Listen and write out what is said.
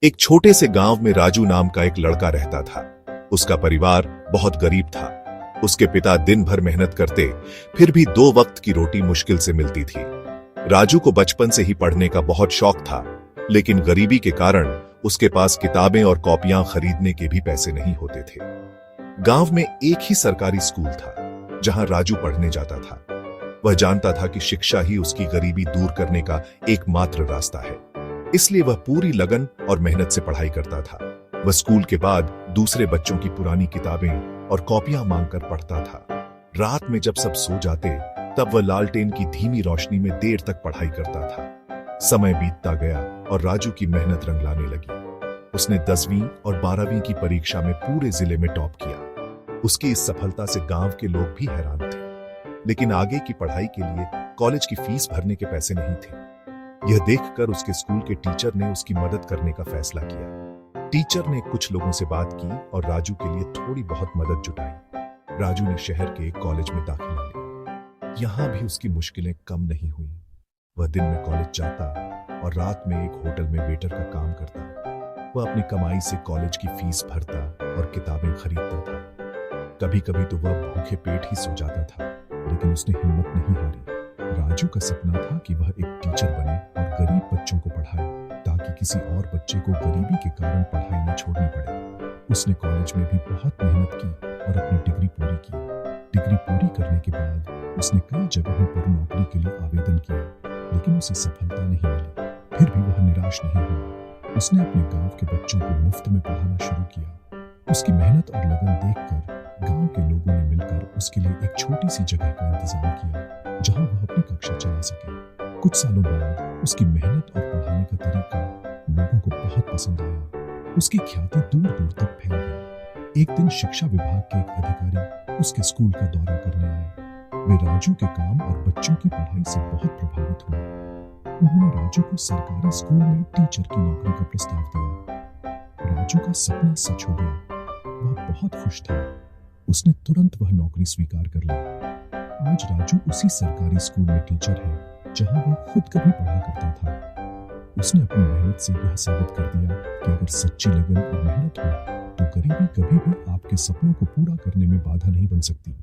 एक छोटे से गांव में राजू नाम का एक लड़का रहता था। उसका परिवार बहुत गरीब था। उसके पिता दिन भर मेहनत करते, फिर भी 2 वक्त की रोटी मुश्किल से मिलती थी। राजू को बचपन से ही पढ़ने का बहुत शौक था, लेकिन गरीबी के कारण उसके पास किताबें और कॉपियां खरीदने के भी पैसे नहीं होते थे। गांव में एक ही सरकारी स्कूल था, जहां राजू पढ़ने जाता था। वह जानता था कि शिक्षा ही उसकी गरीबी दूर करने का एकमात्र रास्ता है, इसलिए वह पूरी लगन और मेहनत से पढ़ाई करता था। वह स्कूल के बाद दूसरे बच्चों की पुरानी किताबें और कॉपियां मांगकर पढ़ता था। रात में जब सब सो जाते, तब वह लालटेन की धीमी रोशनी में देर तक पढ़ाई करता था। समय बीतता गया और राजू की मेहनत रंग लाने लगी। उसने 10वीं और 12वीं की परीक्षा में पूरे जिले में टॉप किया। उसकी इस सफलता से गांव के लोग भी हैरान थे, लेकिन आगे की पढ़ाई के लिए कॉलेज की फीस भरने के पैसे नहीं थे। यह देखकर उसके स्कूल के टीचर ने उसकी मदद करने का फैसला किया। टीचर ने कुछ लोगों से बात की और राजू के लिए थोड़ी बहुत मदद जुटाई। राजू ने शहर के एक कॉलेज में दाखिला लिया। यहां भी उसकी मुश्किलें कम नहीं हुई। वह दिन में कॉलेज जाता और रात में एक होटल में वेटर का काम करता। वह अपनी कमाई से कॉलेज की फीस भरता और किताबें खरीदता था। कभी कभी तो वह भूखे पेट ही सो जाता था, लेकिन उसने हिम्मत नहीं हारी। राजू का सपना था कि वह एक टीचर बने और गरीब बच्चों को पढ़ाए, ताकि किसी और बच्चे को गरीबी के कारण पढ़ाई न छोड़नी पड़े। उसने कॉलेज में भी बहुत मेहनत की और अपनी डिग्री पूरी की। डिग्री पूरी करने के बाद उसने कई जगहों पर नौकरी के लिए आवेदन किया, लेकिन उसे सफलता नहीं मिली। फिर भी वह निराश नहीं हुआ। उसने अपने गांव के बच्चों को मुफ्त में पढ़ाना शुरू किया। उसकी मेहनत और लगन देखकर गांव के लोगों ने मिलकर उसके लिए एक छोटी सी जगह का इंतजाम किया, जहां वह अपनी कक्षा चला सके। कुछ सालों बाद उसकी मेहनत और पढ़ाने का तरीका लोगों को बहुत पसंद आया। उसकी ख्याति दूर दूर तक फैल गई। एक दिन शिक्षा विभाग के एक अधिकारी उसके स्कूल का दौरा करने आए। वे राजू के काम और बच्चों की पढ़ाई से बहुत प्रभावित हुए। उन्होंने राजू को सरकारी स्कूल में टीचर की नौकरी का प्रस्ताव दिया। राजू का सपना सच हो गया। वह बहुत खुश था। उसने तुरंत वह नौकरी स्वीकार कर ली। आज राजू उसी सरकारी स्कूल में टीचर है, जहां वह खुद कभी पढ़ा करता था। उसने अपनी मेहनत से यह साबित कर दिया कि अगर सच्ची लगन और मेहनत हो, तो गरीबी कभी भी आपके सपनों को पूरा करने में बाधा नहीं बन सकती।